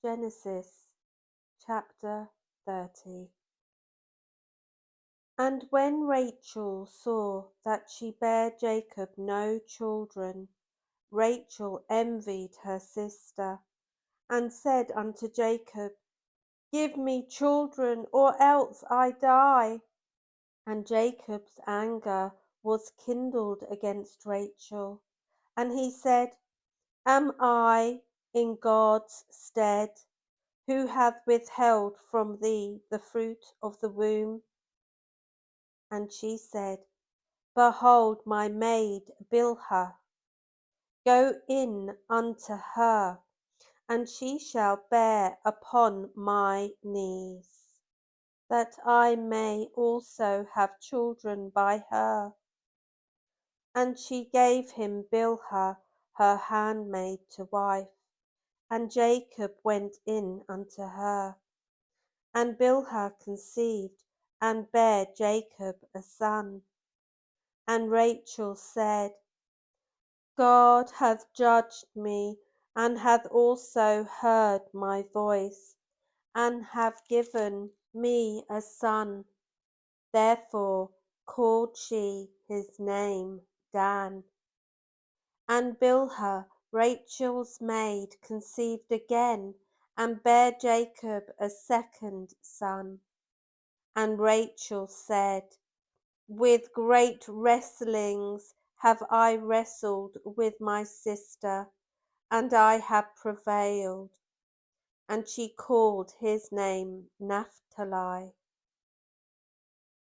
Genesis chapter 30. And when Rachel saw that she bare Jacob no children, Rachel envied her sister, and said unto Jacob, Give me children, or else I die. And Jacob's anger was kindled against Rachel, and he said, Am I in God's stead, who hath withheld from thee the fruit of the womb? And she said, Behold my maid Bilhah, go in unto her, and she shall bear upon my knees, that I may also have children by her. And she gave him Bilhah her handmaid to wife, and Jacob went in unto her. And Bilhah conceived, and bare Jacob a son. And Rachel said, God hath judged me, and hath also heard my voice, and hath given me a son. Therefore called she his name Dan. And Bilhah, Rachel's maid, conceived again, and bare Jacob a second son. And Rachel said, With great wrestlings have I wrestled with my sister, and I have prevailed. And she called his name Naphtali.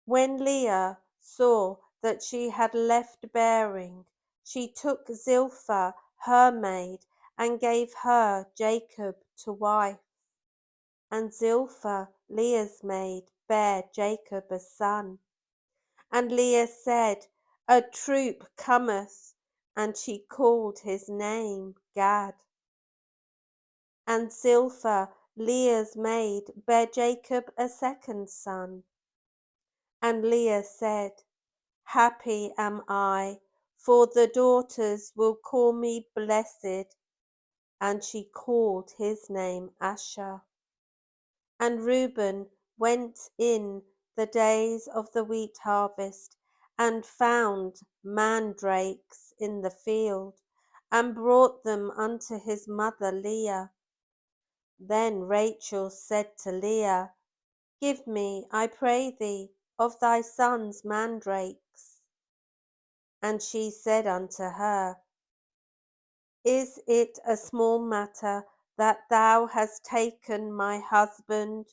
When Leah saw that she had left bearing, she took Zilpah her maid, and gave her Jacob to wife. And Zilpah, Leah's maid, bare Jacob a son. And Leah said, A troop cometh, and she called his name Gad. And Zilpah, Leah's maid, bare Jacob a second son. And Leah said, Happy am I, for the daughters will call me blessed. And she called his name Asher. And Reuben went in the days of the wheat harvest, and found mandrakes in the field, and brought them unto his mother Leah. Then Rachel said to Leah, Give me, I pray thee, of thy son's mandrakes. And she said unto her, Is it a small matter that thou hast taken my husband?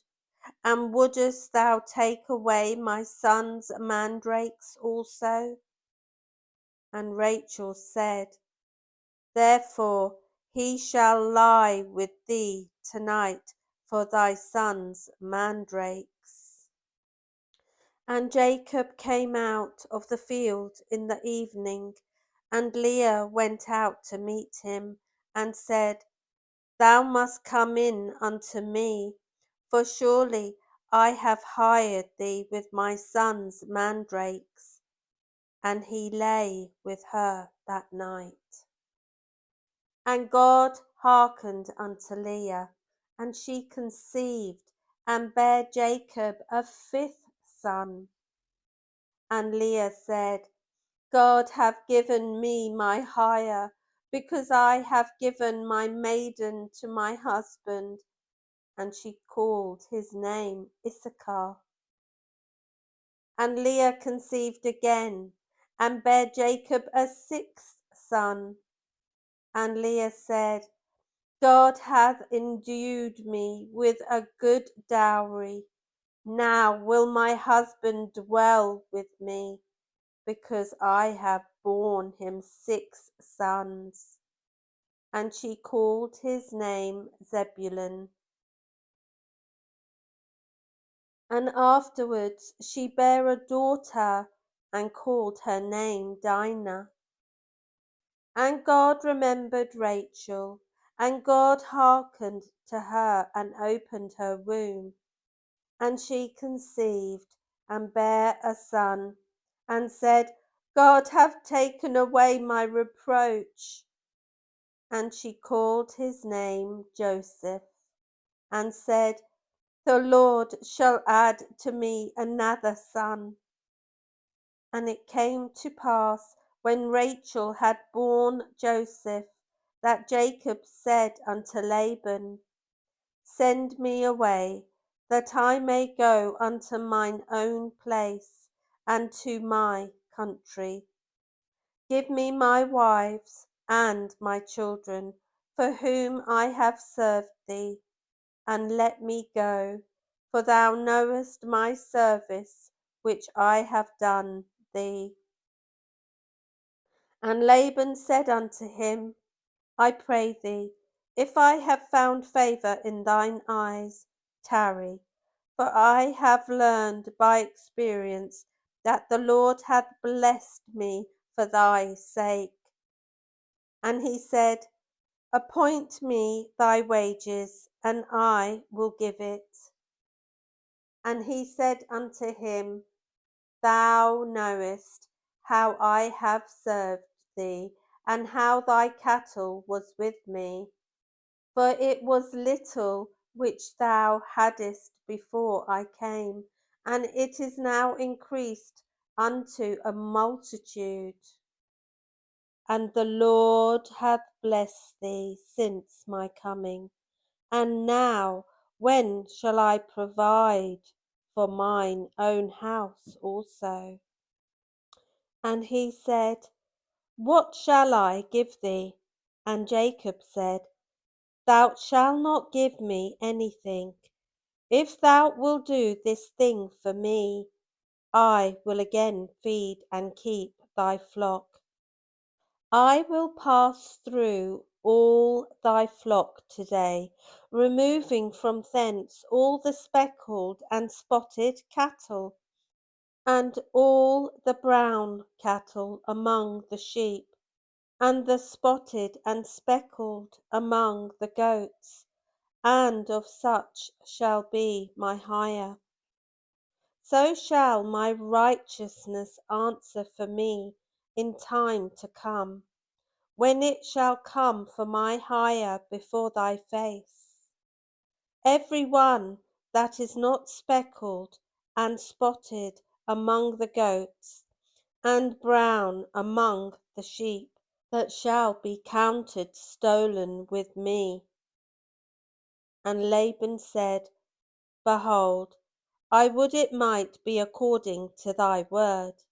And wouldest thou take away my son's mandrakes also? And Rachel said, Therefore he shall lie with thee tonight for thy son's mandrakes. And Jacob came out of the field in the evening, and Leah went out to meet him, and said, Thou must come in unto me, for surely I have hired thee with my son's mandrakes. And he lay with her that night. And God hearkened unto Leah, and she conceived, and bare Jacob a fifth son. And Leah said, God hath given me my hire, because I have given my maiden to my husband. And she called his name Issachar. And Leah conceived again, and bare Jacob a sixth son. And Leah said, God hath endued me with a good dowry. Now will my husband dwell with me, because I have borne him 6 sons. And she called his name Zebulun. And afterwards she bare a daughter, and called her name Dinah. And God remembered Rachel, and God hearkened to her, and opened her womb. And she conceived, and bare a son, and said, God hath taken away my reproach. And she called his name Joseph. and said, "The Lord shall add to me another son." And it came to pass, when Rachel had borne Joseph, that Jacob said unto Laban, "Send me away, that I may go unto mine own place, and to my country. Give me my wives and my children, for whom I have served thee, and let me go, for thou knowest my service which I have done thee." And Laban said unto him, "I pray thee, if I have found favour in thine eyes, tarry, for I have learned by experience that the Lord hath blessed me for thy sake." And he said, "Appoint me thy wages, and I will give it." And he said unto him, "Thou knowest how I have served thee, and how thy cattle was with me. For it was little which thou hadst before I came, and it is now increased unto a multitude. And the Lord hath blessed thee since my coming. And now when shall I provide for mine own house also?" And he said, "What shall I give thee?" And Jacob said, "Thou shalt not give me anything. If thou wilt do this thing for me, I will again feed and keep thy flock. I will pass through all thy flock today, removing from thence all the speckled and spotted cattle, and all the brown cattle among the sheep, and the spotted and speckled among the goats, and of such shall be my hire. So shall my righteousness answer for me in time to come, when it shall come for my hire before thy face. Every one that is not speckled and spotted among the goats, and brown among the sheep, that shall be counted stolen with me." And Laban said, "Behold, I would it might be according to thy word."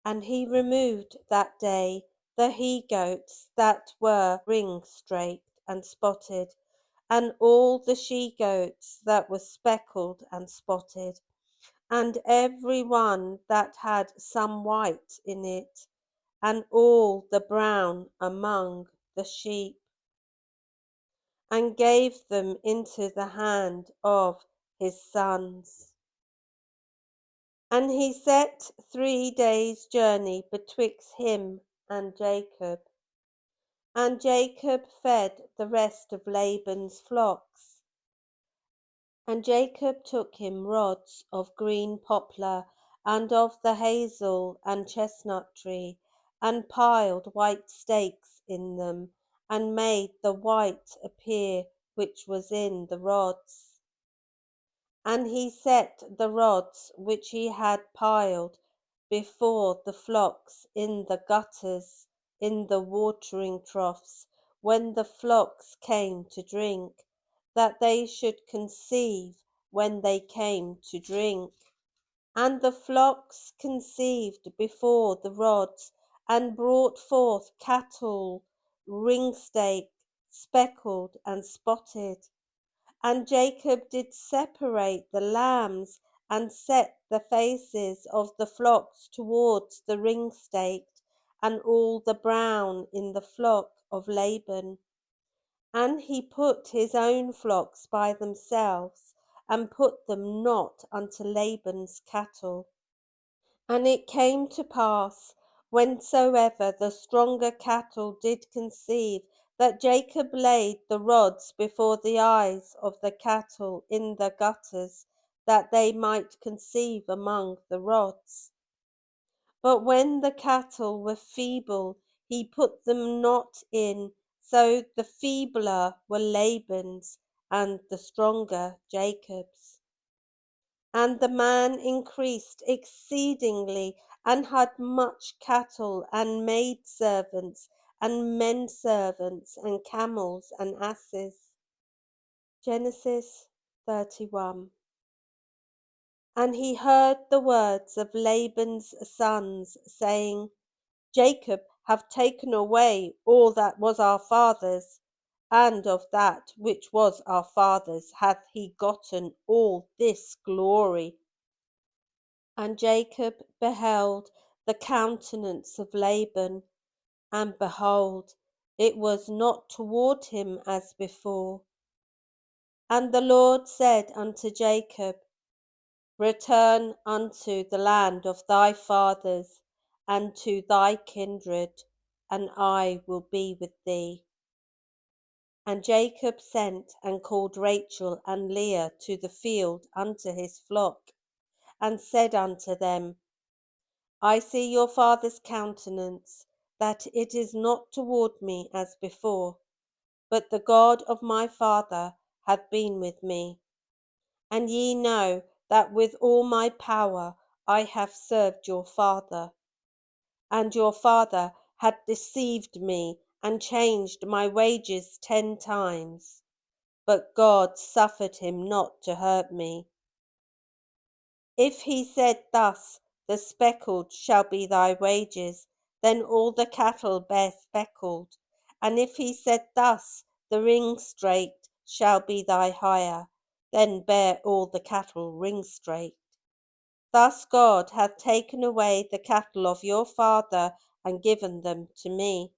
And he removed that day the he-goats that were ring-straked and spotted, and all the she-goats that were speckled and spotted, and every one that had some white in it, and all the brown among the sheep, and gave them into the hand of his sons. And he set 3 days' journey betwixt him and Jacob. And Jacob fed the rest of Laban's flocks. And Jacob took him rods of green poplar, and of the hazel and chestnut tree, and piled white stakes in them, and made the white appear which was in the rods. And he set the rods which he had piled before the flocks in the gutters, in the watering troughs, when the flocks came to drink, that they should conceive when they came to drink. And the flocks conceived before the rods, and brought forth cattle, ring-staked, speckled, and spotted. And Jacob did separate the lambs, and set the faces of the flocks towards the ring-staked, and all the brown in the flock of Laban. And he put his own flocks by themselves, and put them not unto Laban's cattle. And it came to pass, whensoever the stronger cattle did conceive, that Jacob laid the rods before the eyes of the cattle in the gutters, that they might conceive among the rods. But when the cattle were feeble, he put them not in, so the feebler were Laban's, and the stronger Jacob's. And the man increased exceedingly, and had much cattle, and maidservants, and menservants, and camels, and asses. Genesis 31. And he heard the words of Laban's sons, saying, Jacob hath taken away all that was our father's, and of that which was our father's hath he gotten all this glory. And Jacob beheld the countenance of Laban, and behold, it was not toward him as before. And the Lord said unto Jacob, Return unto the land of thy fathers, and to thy kindred, and I will be with thee. And Jacob sent and called Rachel and Leah to the field unto his flock, and said unto them, I see your father's countenance, that it is not toward me as before, but the God of my father hath been with me. And ye know that with all my power I have served your father. And your father had deceived me, and changed my wages 10 times. But God suffered him not to hurt me. If he said thus, The speckled shall be thy wages, then all the cattle bear speckled. And if he said thus, The ring-straight shall be thy hire, then bear all the cattle ring-straight. Thus God hath taken away the cattle of your father, and given them to me.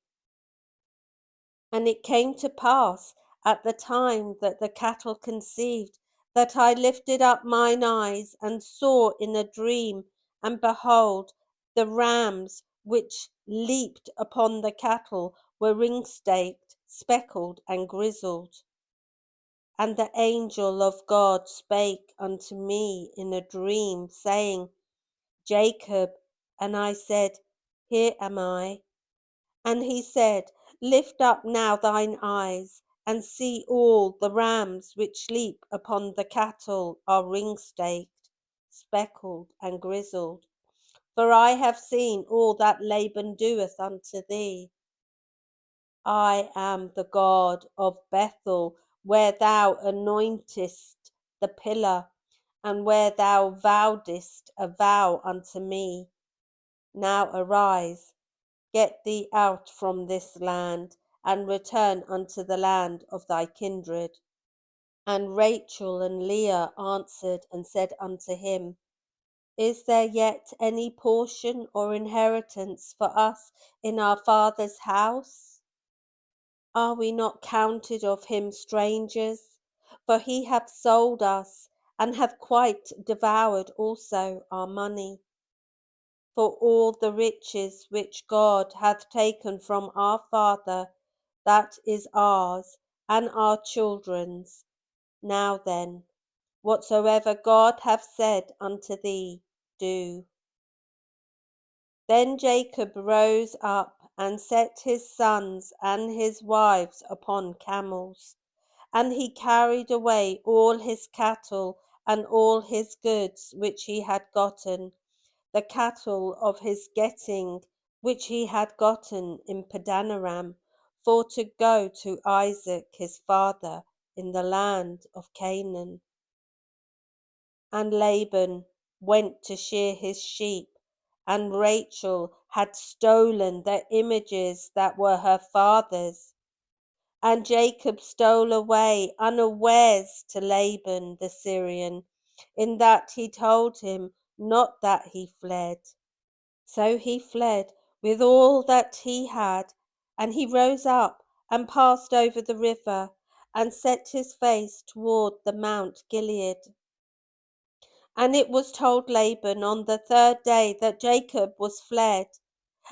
And it came to pass at the time that the cattle conceived, that I lifted up mine eyes, and saw in a dream, and behold, the rams which leaped upon the cattle were ring-staked, speckled, and grizzled. And the angel of God spake unto me in a dream, saying, Jacob. And I said, Here am I. And he said, Lift up now thine eyes, and see all the rams which leap upon the cattle are ring-staked, speckled, and grizzled. For I have seen all that Laban doeth unto thee. I am the God of Bethel, where thou anointest the pillar, and where thou vowedst a vow unto me. Now arise, get thee out from this land, and return unto the land of thy kindred. And Rachel and Leah answered and said unto him, Is there yet any portion or inheritance for us in our father's house? Are we not counted of him strangers? For he hath sold us, and hath quite devoured also our money. For all the riches which God hath taken from our father, that is ours, and our children's. Now then, whatsoever God hath said unto thee, do. Then Jacob rose up, and set his sons and his wives upon camels, and he carried away all his cattle and all his goods which he had gotten, the cattle of his getting which he had gotten in Padanaram, for to go to Isaac his father in the land of Canaan. And Laban went to shear his sheep, and Rachel had stolen the images that were her father's. And Jacob stole away unawares to Laban the Syrian, in that he told him not that he fled. So he fled with all that he had, and he rose up and passed over the river, and set his face toward the Mount Gilead. And it was told Laban on the 3rd day that Jacob was fled.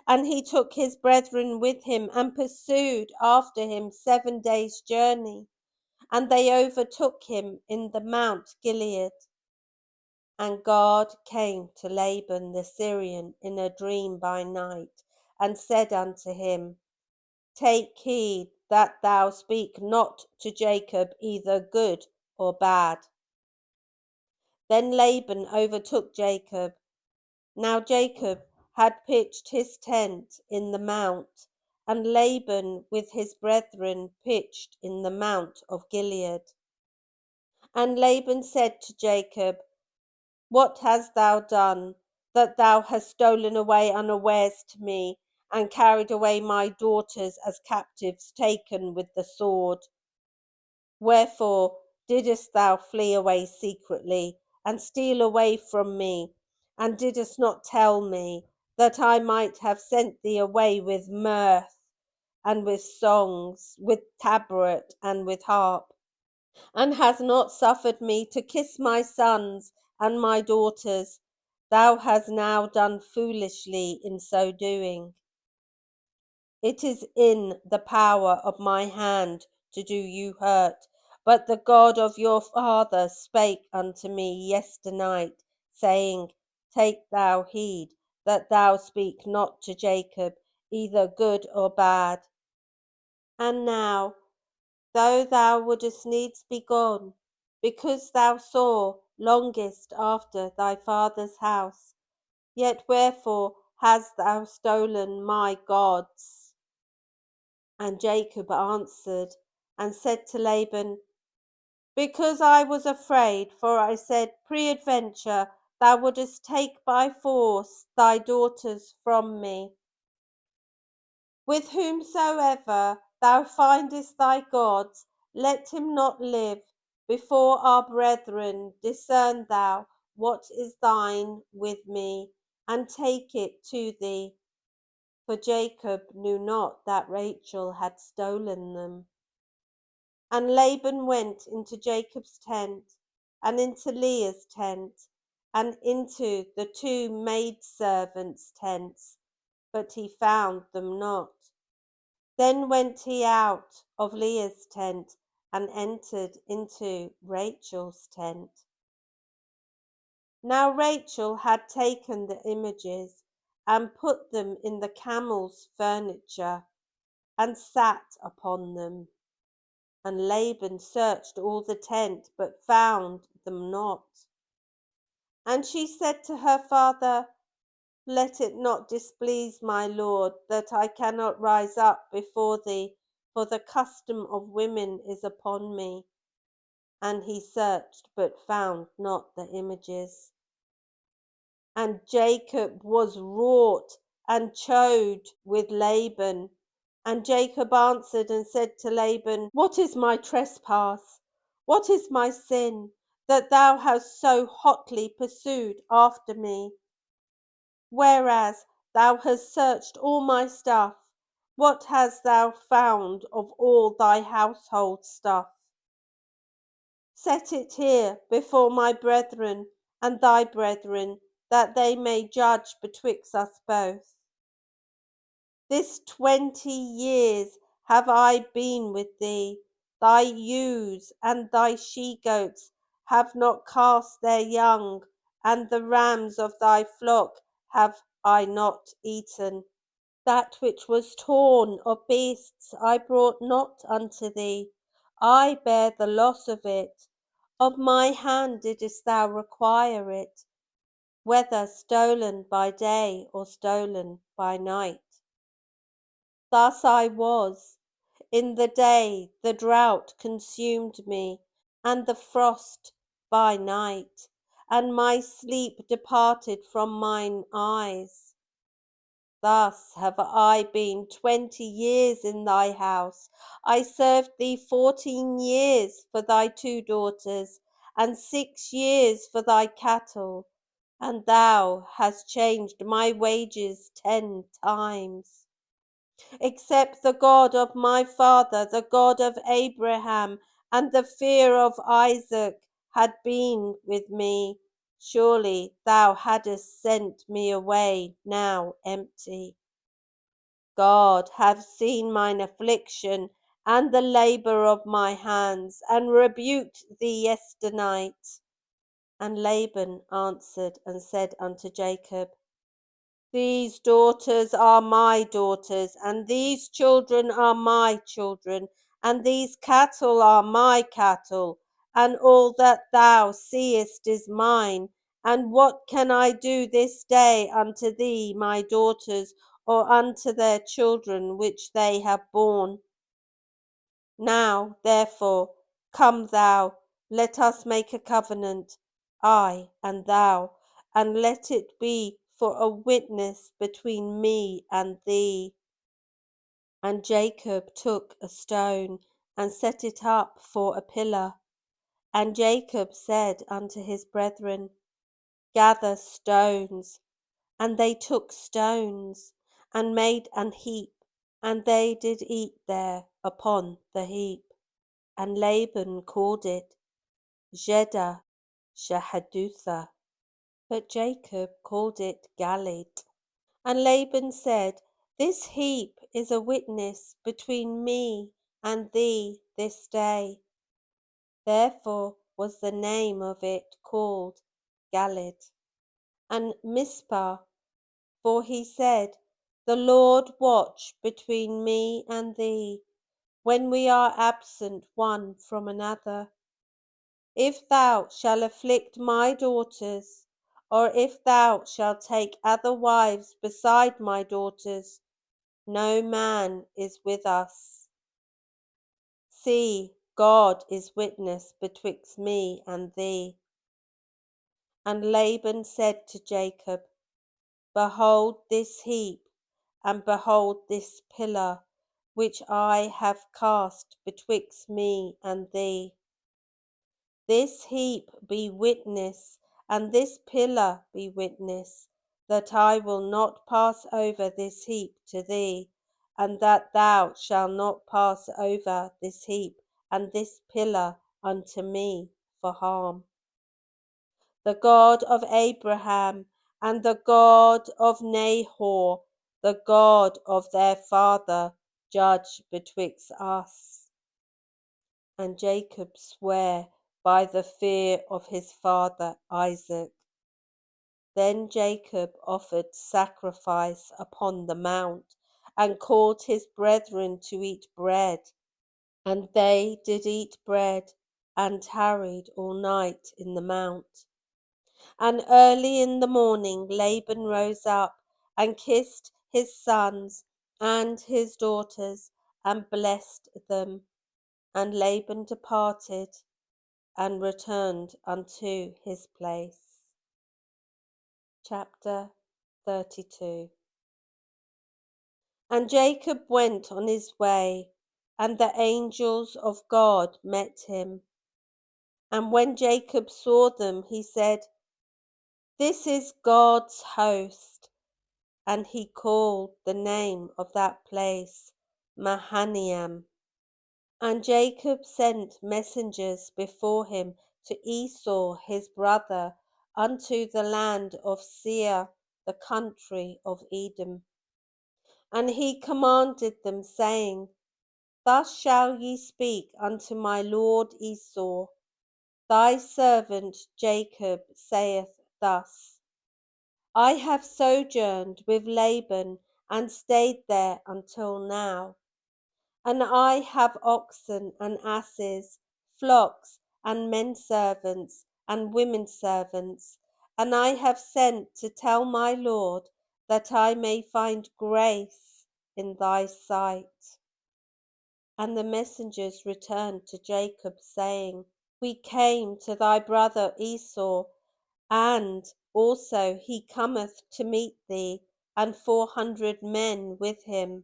And he took his brethren with him, and pursued after him 7 days' journey. And they overtook him in the Mount Gilead. And God came to Laban the Syrian in a dream by night, and said unto him, Take heed that thou speak not to Jacob either good or bad. Then Laban overtook Jacob. Now Jacob had pitched his tent in the mount, and Laban with his brethren pitched in the mount of Gilead. And Laban said to Jacob, What hast thou done, that thou hast stolen away unawares to me, and carried away my daughters as captives taken with the sword? Wherefore didst thou flee away secretly, and steal away from me, and didst not tell me, that I might have sent thee away with mirth, and with songs, with tabret, and with harp? And hast not suffered me to kiss my sons and my daughters? Thou hast now done foolishly in so doing. It is in the power of my hand to do you hurt, but the God of your father spake unto me yesternight, saying, Take thou heed that thou speak not to Jacob either good or bad. And now, though thou wouldest needs be gone, because thou longest after thy father's house, yet wherefore hast thou stolen my gods? And Jacob answered and said to Laban, Because I was afraid, for I said, Peradventure thou wouldest take by force thy daughters from me. With whomsoever thou findest thy gods, let him not live. Before our brethren discern thou what is thine with me, and take it to thee. For Jacob knew not that Rachel had stolen them. And Laban went into Jacob's tent, and into Leah's tent, and into the two maidservants' tents, but he found them not. Then went he out of Leah's tent, and entered into Rachel's tent. Now Rachel had taken the images, and put them in the camel's furniture, and sat upon them. And Laban searched all the tent, but found them not. And she said to her father, Let it not displease my lord, that I cannot rise up before thee, for the custom of women is upon me. And he searched, but found not the images. And Jacob was wroth and chode with Laban. And Jacob answered and said to Laban, What is my trespass? What is my sin, that thou hast so hotly pursued after me? Whereas thou hast searched all my stuff, what hast thou found of all thy household stuff? Set it here before my brethren and thy brethren, that they may judge betwixt us both. This 20 years have I been with thee. Thy ewes and thy she-goats have not cast their young, and the rams of thy flock have I not eaten. That which was torn of beasts I brought not unto thee. I bear the loss of it. Of my hand didst thou require it, whether stolen by day or stolen by night. Thus I was. In the day the drought consumed me, and the frost by night, and my sleep departed from mine eyes. Thus have I been 20 years in thy house. I served thee 14 years for thy two daughters, and 6 years for thy cattle, and thou hast changed my wages 10 times. Except the God of my father, the God of Abraham, and the fear of Isaac had been with me, surely thou hadst sent me away now empty. God hath seen mine affliction and the labour of my hands, and rebuked thee yesternight. And Laban answered and said unto Jacob, These daughters are my daughters, and these children are my children, and these cattle are my cattle, and all that thou seest is mine. And what can I do this day unto thee, my daughters, or unto their children which they have borne? Now, therefore, come thou, let us make a covenant, I and thou, and let it be for a witness between me and thee. And Jacob took a stone, and set it up for a pillar. And Jacob said unto his brethren, Gather stones. And they took stones, and made an heap, and they did eat there upon the heap. And Laban called it Jedah Shahadutha, but Jacob called it Galed. And Laban said, This heap is a witness between me and thee this day. Therefore was the name of it called Galed. And Mizpah, for he said, The Lord watch between me and thee, when we are absent one from another. If thou shalt afflict my daughters, or if thou shalt take other wives beside my daughters, no man is with us. See, God is witness betwixt me and thee. And Laban said to Jacob, Behold this heap, and behold this pillar, which I have cast betwixt me and thee. This heap be witness, and this pillar be witness, that I will not pass over this heap to thee, and that thou shalt not pass over this heap and this pillar unto me for harm. The God of Abraham and the God of Nahor, the God of their father, judge betwixt us. And Jacob sware by the fear of his father Isaac. Then Jacob offered sacrifice upon the mount, and called his brethren to eat bread. And they did eat bread, and tarried all night in the mount. And early in the morning Laban rose up, and kissed his sons and his daughters, and blessed them. And Laban departed, and returned unto his place. Chapter 32. And Jacob went on his way, and the angels of God met him. And when Jacob saw them, he said, This is God's host. And he called the name of that place Mahanaim. And Jacob sent messengers before him to Esau his brother unto the land of Seir, the country of Edom. And he commanded them, saying, Thus shall ye speak unto my lord Esau. Thy servant Jacob saith thus, I have sojourned with Laban, and stayed there until now. And I have oxen and asses, flocks and men servants and women servants, and I have sent to tell my lord, that I may find grace in thy sight. And the messengers returned to Jacob, saying, We came to thy brother Esau, and also he cometh to meet thee, and 400 men with him.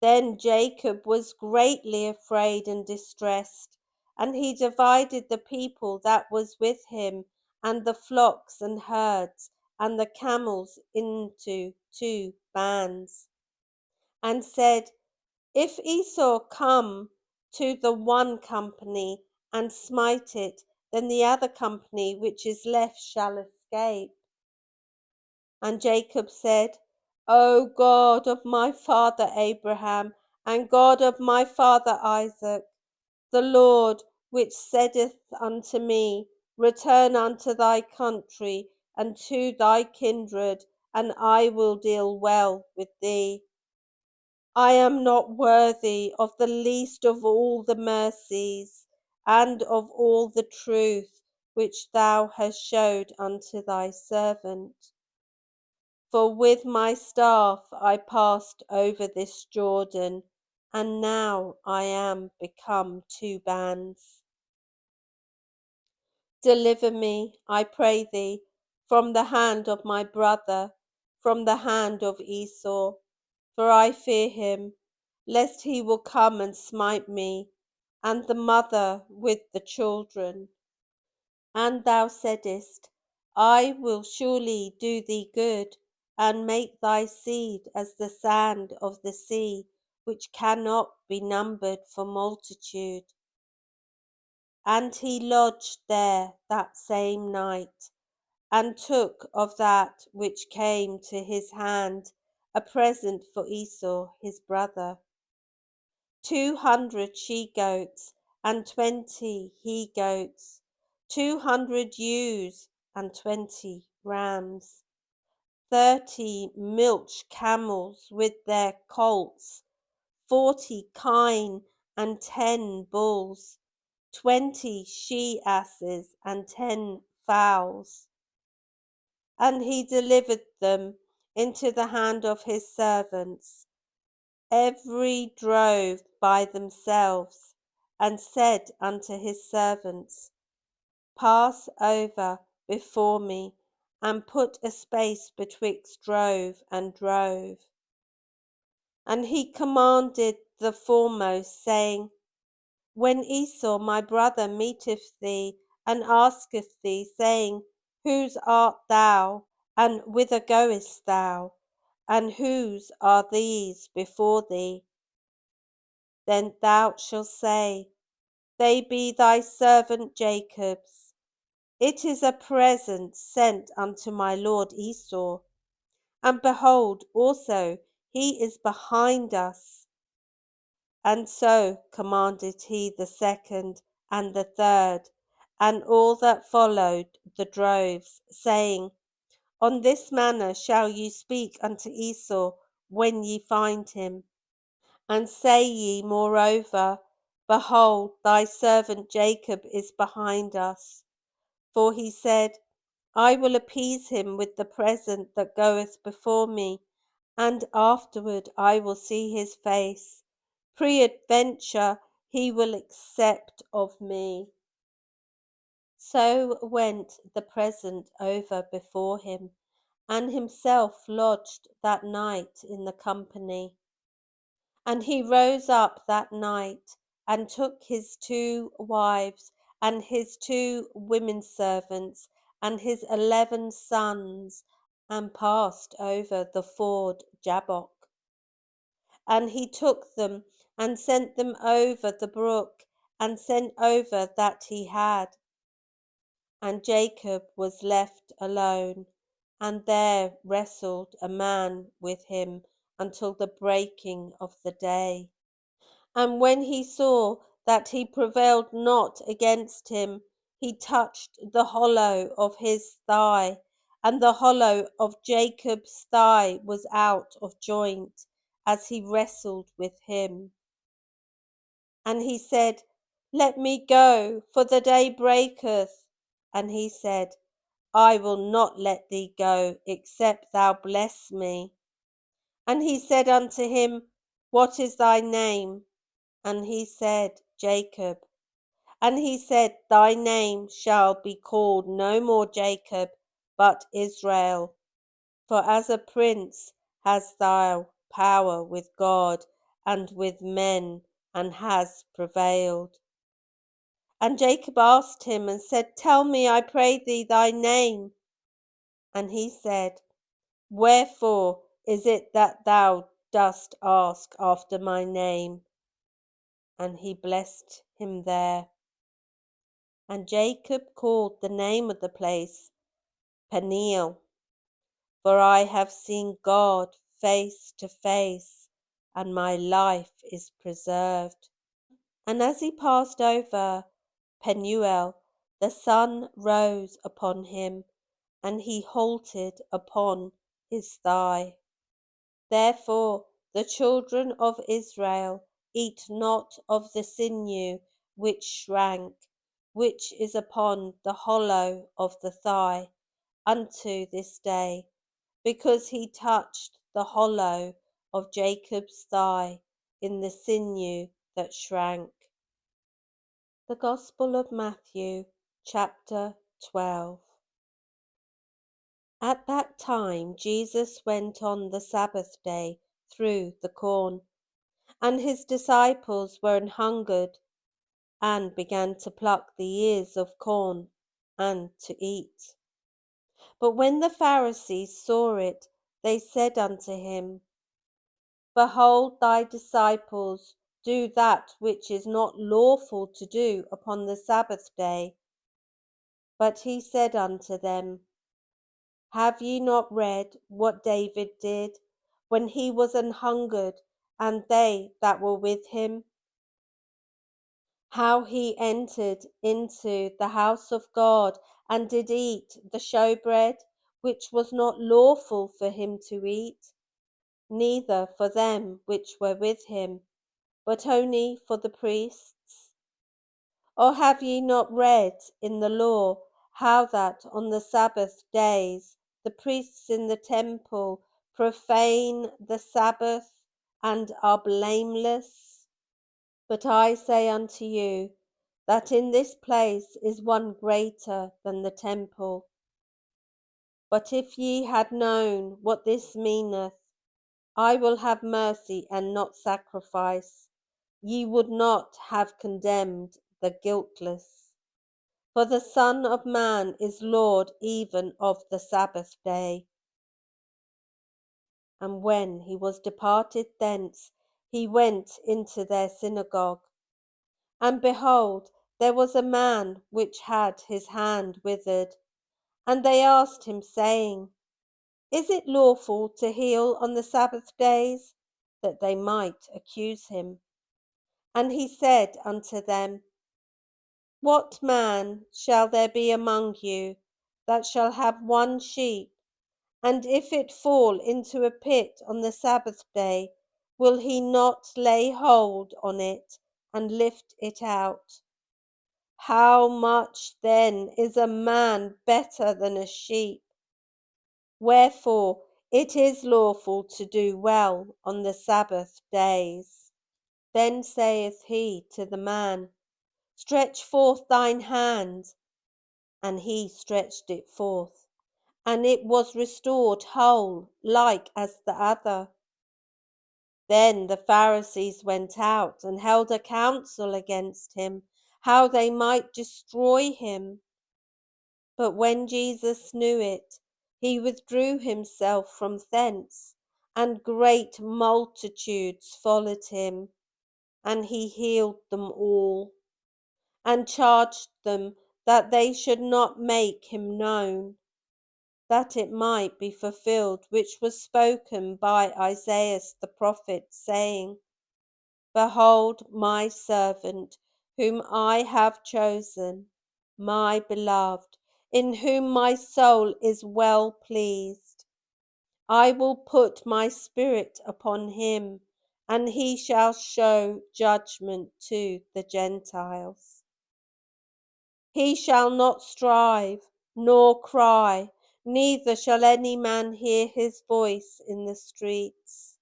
Then Jacob was greatly afraid and distressed, and he divided the people that was with him, and the flocks and herds, and the camels into 2 bands, and said, If Esau come to the one company, and smite it, then the other company which is left shall escape. And Jacob said, O God of my father Abraham, and God of my father Isaac, the Lord which saideth unto me, Return unto thy country, and to thy kindred, and I will deal well with thee. I am not worthy of the least of all the mercies and of all the truth which thou hast showed unto thy servant. For with my staff I passed over this Jordan, and now I am become two bands. Deliver me, I pray thee, from the hand of my brother, from the hand of Esau, for I fear him, lest he will come and smite me, and the mother with the children. And thou saidst, I will surely do thee good, and make thy seed as the sand of the sea, which cannot be numbered for multitude. And he lodged there that same night, and took of that which came to his hand a present for Esau his brother, 200 she-goats, and 20 he-goats, 200 ewes, and 20 rams, 30 milch camels with their colts, 40 kine, and 10 bulls, 20 she-asses, and 10 fowls. And he delivered them into the hand of his servants, every drove by themselves, and said unto his servants, Pass over before me, and put a space betwixt drove and drove. And he commanded the foremost, saying, When Esau my brother meeteth thee, and asketh thee, saying, Whose art thou, and whither goest thou, and whose are these before thee? Then thou shalt say, They be thy servant Jacob's. It is a present sent unto my lord Esau. And behold, also he is behind us. And so commanded he the second and the third, and all that followed the droves, saying, On this manner shall ye speak unto Esau when ye find him. And say ye moreover, Behold, thy servant Jacob is behind us. For he said, I will appease him with the present that goeth before me, and afterward I will see his face. Peradventure he will accept of me. So went the present over before him, and himself lodged that night in the company. And he rose up that night, and took his 2 wives, and his 2 women servants, and his 11 sons, and passed over the ford Jabbok. And he took them, and sent them over the brook, and sent over that he had. And Jacob was left alone, and there wrestled a man with him until the breaking of the day. And when he saw that he prevailed not against him, he touched the hollow of his thigh, and the hollow of Jacob's thigh was out of joint, as he wrestled with him. And he said, Let me go, for the day breaketh. And he said, I will not let thee go, except thou bless me. And he said unto him, What is thy name? And he said, Jacob. And he said, Thy name shall be called no more Jacob, but Israel. For as a prince hast thou power with God and with men, and has prevailed. And Jacob asked him and said, Tell me, I pray thee, thy name. And he said, Wherefore is it that thou dost ask after my name? And he blessed him there. And Jacob called the name of the place Peniel, for I have seen God face to face, and my life is preserved. And as he passed over Penuel, the sun rose upon him, and he halted upon his thigh. Therefore the children of Israel eat not of the sinew which shrank, which is upon the hollow of the thigh, unto this day, because he touched the hollow of Jacob's thigh in the sinew that shrank. The Gospel of Matthew, chapter 12. At that time Jesus went on the Sabbath day through the corn, and his disciples were an hungered, and began to pluck the ears of corn, and to eat. But when the Pharisees saw it, they said unto him, Behold, thy disciples do that which is not lawful to do upon the Sabbath day. But he said unto them, Have ye not read what David did, when he was an hungered, and they that were with him? How he entered into the house of God, and did eat the showbread, which was not lawful for him to eat, neither for them which were with him, but only for the priests? Or have ye not read in the law how that on the Sabbath days the priests in the temple profane the Sabbath, and are blameless? But I say unto you, that in this place is one greater than the temple. But if ye had known what this meaneth, I will have mercy and not sacrifice, ye would not have condemned the guiltless. For the Son of Man is Lord even of the Sabbath day. And when he was departed thence, he went into their synagogue. And behold, there was a man which had his hand withered. And they asked him, saying, Is it lawful to heal on the Sabbath days? That they might accuse him. And he said unto them, What man shall there be among you that shall have one sheep, and if it fall into a pit on the Sabbath day, will he not lay hold on it and lift it out? How much then is a man better than a sheep? Wherefore it is lawful to do well on the Sabbath days. Then saith he to the man, Stretch forth thine hand. And he stretched it forth, and it was restored whole, like as the other. Then the Pharisees went out and held a council against him, how they might destroy him. But when Jesus knew it, he withdrew himself from thence, and great multitudes followed him, and he healed them all, and charged them that they should not make him known, that it might be fulfilled which was spoken by Isaiah the prophet, saying, Behold my servant, whom I have chosen, my beloved, in whom my soul is well pleased. I will put my spirit upon him, and he shall show judgment to the Gentiles. He shall not strive, nor cry, neither shall any man hear his voice in the streets.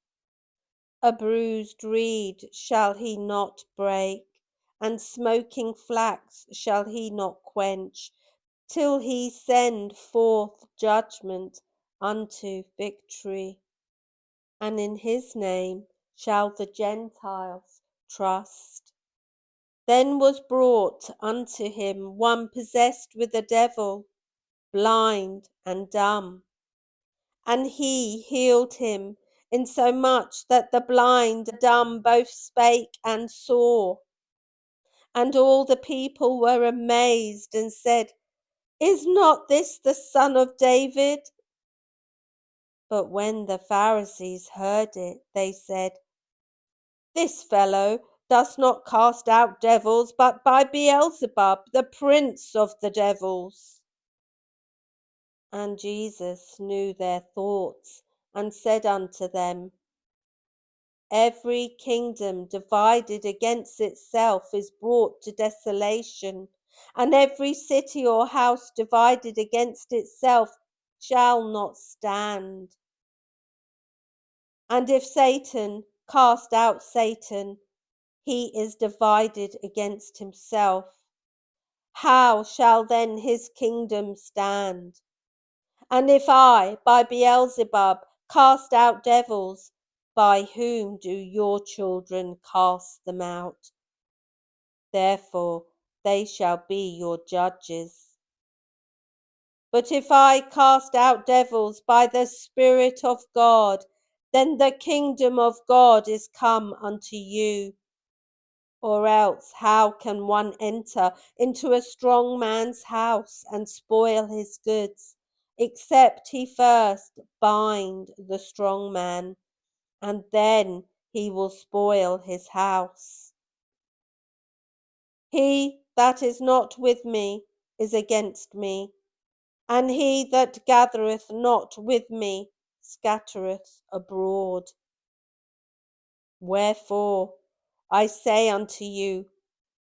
A bruised reed shall he not break, and smoking flax shall he not quench, till he send forth judgment unto victory. And in his name shall the Gentiles trust. Then was brought unto him one possessed with a devil, blind and dumb. And he healed him, insomuch that the blind and dumb both spake and saw. And all the people were amazed, and said, Is not this the Son of David? But when the Pharisees heard it, they said, This fellow does not cast out devils, but by Beelzebub, the prince of the devils. And Jesus knew their thoughts, and said unto them, Every kingdom divided against itself is brought to desolation, and every city or house divided against itself shall not stand. And if Satan cast out Satan, he is divided against himself. How shall then his kingdom stand? And if I, by Beelzebub, cast out devils, by whom do your children cast them out? Therefore they shall be your judges. But if I cast out devils by the Spirit of God, then the kingdom of God is come unto you. Or else how can one enter into a strong man's house and spoil his goods, except he first bind the strong man, and then he will spoil his house? He that is not with me is against me, and he that gathereth not with me scattereth abroad. Wherefore I say unto you,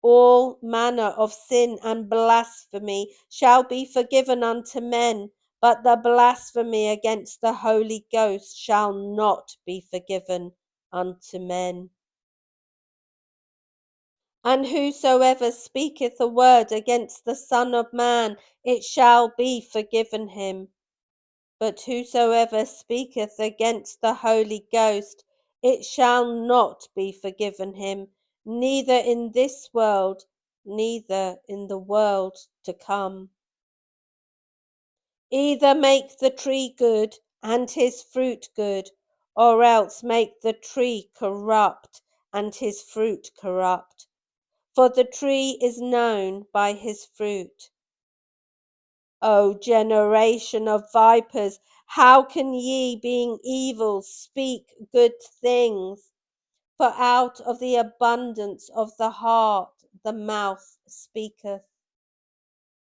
all manner of sin and blasphemy shall be forgiven unto men, but the blasphemy against the Holy Ghost shall not be forgiven unto men. And whosoever speaketh a word against the Son of Man, it shall be forgiven him. But whosoever speaketh against the Holy Ghost, it shall not be forgiven him, neither in this world, neither in the world to come. Either make the tree good, and his fruit good, or else make the tree corrupt, and his fruit corrupt. For the tree is known by his fruit. O generation of vipers, how can ye, being evil, speak good things? For out of the abundance of the heart the mouth speaketh.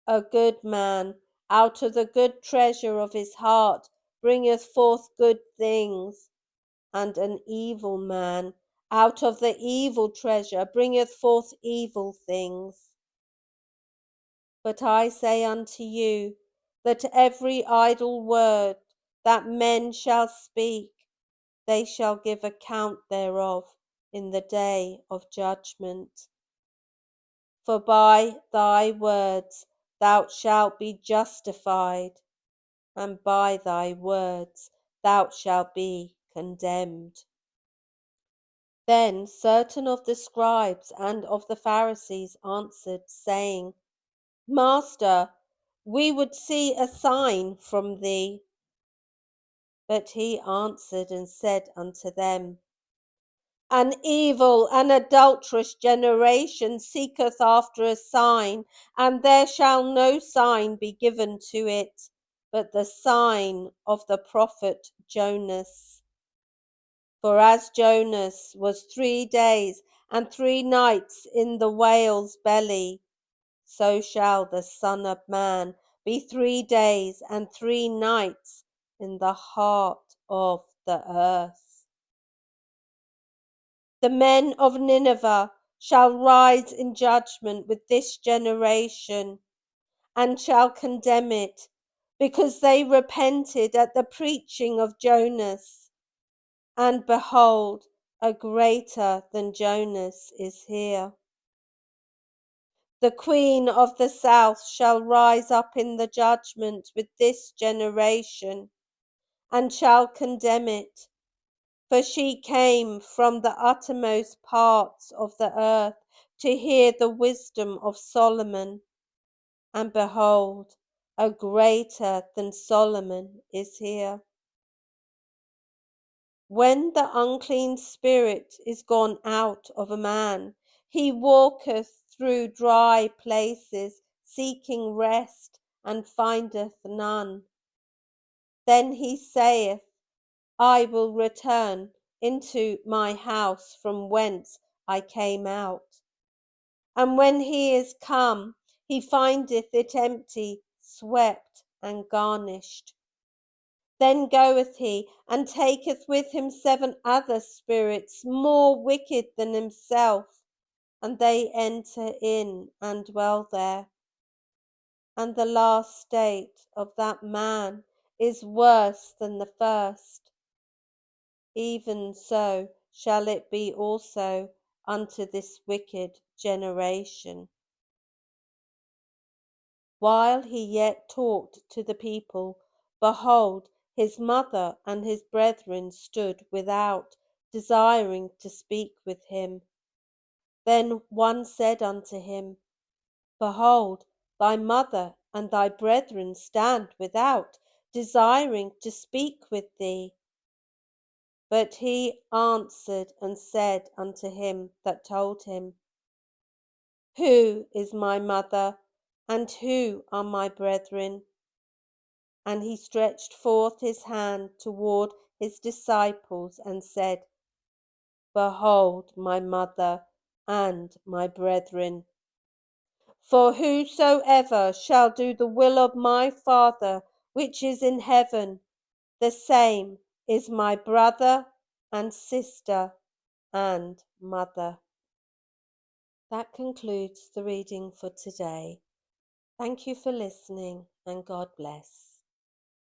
A good man out of the good treasure of his heart bringeth forth good things, and an evil man out of the evil treasure bringeth forth evil things. But I say unto you, that every idle word that men shall speak, they shall give account thereof in the day of judgment. For by thy words thou shalt be justified, and by thy words thou shalt be condemned. Then certain of the scribes and of the Pharisees answered, saying, Master, we would see a sign from thee. But he answered and said unto them, An evil and adulterous generation seeketh after a sign, and there shall no sign be given to it, but the sign of the prophet Jonas. For as Jonas was 3 days and 3 nights in the whale's belly, so shall the Son of Man be 3 days and 3 nights in the heart of the earth. The men of Nineveh shall rise in judgment with this generation, and shall condemn it, because they repented at the preaching of Jonas. And behold, a greater than Jonas is here. The queen of the south shall rise up in the judgment with this generation, and shall condemn it. For she came from the uttermost parts of the earth to hear the wisdom of Solomon. And behold, a greater than Solomon is here. When the unclean spirit is gone out of a man, he walketh through dry places, seeking rest, and findeth none. Then he saith, I will return into my house from whence I came out. And when he is come, he findeth it empty, swept, and garnished. Then goeth he, and taketh with him 7 other spirits more wicked than himself, and they enter in and dwell there. And the last state of that man is worse than the first. Even so shall it be also unto this wicked generation. While he yet talked to the people, behold, his mother and his brethren stood without, desiring to speak with him. Then one said unto him, Behold, thy mother and thy brethren stand without, desiring to speak with thee. But he answered and said unto him that told him, Who is my mother, and who are my brethren? And he stretched forth his hand toward his disciples, and said, Behold my mother and my brethren. For whosoever shall do the will of my Father which is in heaven, the same is my brother and sister and mother. That concludes the reading for today. Thank you for listening, and God bless.